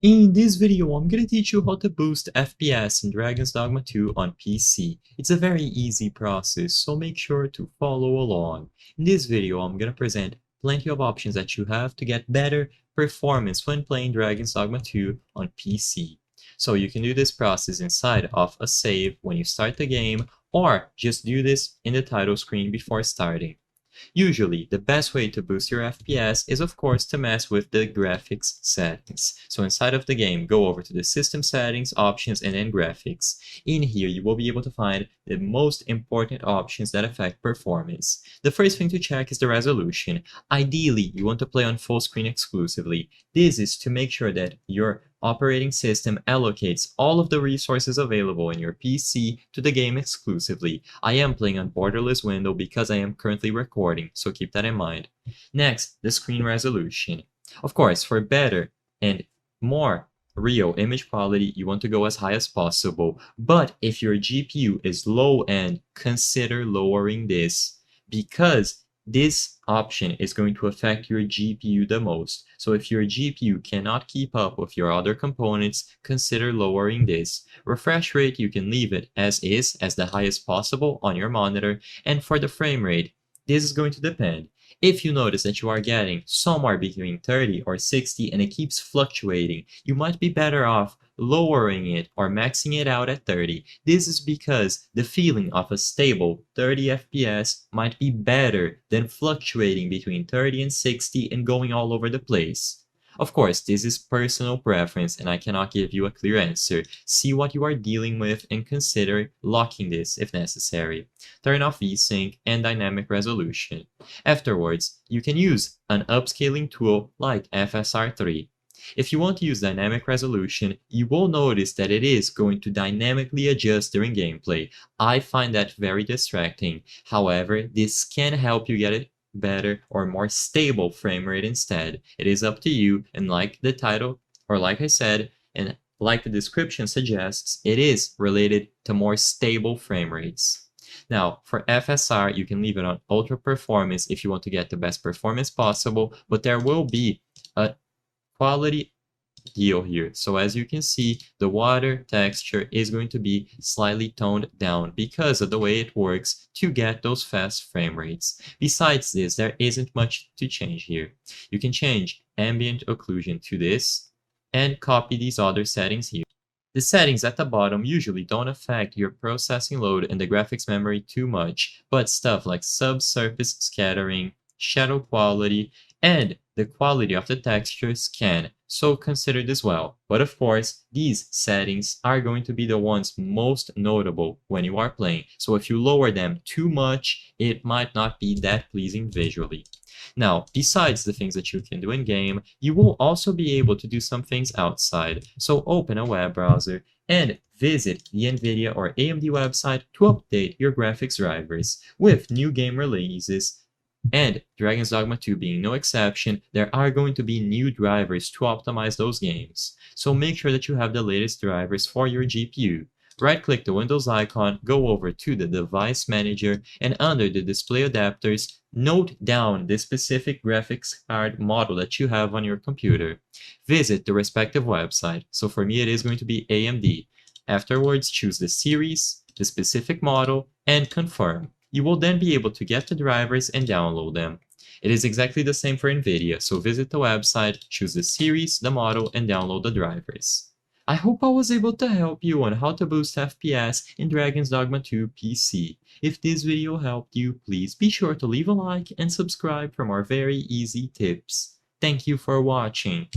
In this video, I'm gonna teach you how to boost FPS in Dragon's Dogma 2 on PC. It's a very easy process, so make sure to follow along. In this video, I'm gonna present plenty of options that you have to get better performance when playing Dragon's Dogma 2 on PC. So you can do this process inside of a save when you start the game, or just do this in the title screen before starting. Usually, the best way to boost your FPS is of course to mess with the graphics settings. So inside of the game, go over to the system settings, options, and then graphics. In here, you will be able to find the most important options that affect performance. The first thing to check is the resolution. Ideally, you want to play on full screen exclusively. This is to make sure that your operating system allocates all of the resources available in your PC to the game exclusively. I am playing on borderless window because I am currently recording, so keep that in mind. Next, the screen resolution. Of course, for better and more real image quality, you want to go as high as possible, but if your GPU is low end, consider lowering this because this option is going to affect your GPU the most. So if your GPU cannot keep up with your other components, consider lowering this. Refresh rate, you can leave it as is, as the highest possible on your monitor. And for the frame rate, this is going to depend. If you notice that you are getting somewhere between 30 or 60 and it keeps fluctuating, you might be better off lowering it or maxing it out at 30. This is because the feeling of a stable 30 FPS might be better than fluctuating between 30 and 60 and going all over the place. Of course, this is personal preference and I cannot give you a clear answer. See what you are dealing with and consider locking this if necessary. Turn off VSync and dynamic resolution. Afterwards, you can use an upscaling tool like FSR3. If you want to use dynamic resolution, you will notice that it is going to dynamically adjust during gameplay. I find that very distracting. However, this can help you get it better or more stable frame rate instead. It is up to you, and like the title, or like I said, and like the description suggests, it is related to more stable frame rates. Now, for FSR, you can leave it on ultra performance if you want to get the best performance possible, but there will be a quality deal here. So as you can see, the water texture is going to be slightly toned down because of the way it works to get those fast frame rates. Besides this, there isn't much to change here. You can change ambient occlusion to this and copy these other settings here. The settings at the bottom usually don't affect your processing load and the graphics memory too much, but stuff like subsurface scattering, shadow quality, and the quality of the textures can, so consider this well. But of course, these settings are going to be the ones most notable when you are playing, so if you lower them too much, it might not be that pleasing visually. Now, besides the things that you can do in-game, you will also be able to do some things outside. So open a web browser and visit the NVIDIA or AMD website to update your graphics drivers. With new game releases, and Dragon's Dogma 2 being no exception, there are going to be new drivers to optimize those games. So make sure that you have the latest drivers for your GPU. Right-click the Windows icon, go over to the Device Manager, and under the Display Adapters, note down the specific graphics card model that you have on your computer. Visit the respective website. So for me, it is going to be AMD. Afterwards, choose the series, the specific model, and confirm. You will then be able to get the drivers and download them. It is exactly the same for NVIDIA, so visit the website, choose the series, the model, and download the drivers. I hope I was able to help you on how to boost FPS in Dragon's Dogma 2 PC. If this video helped you, please be sure to leave a like and subscribe for more very easy tips. Thank you for watching.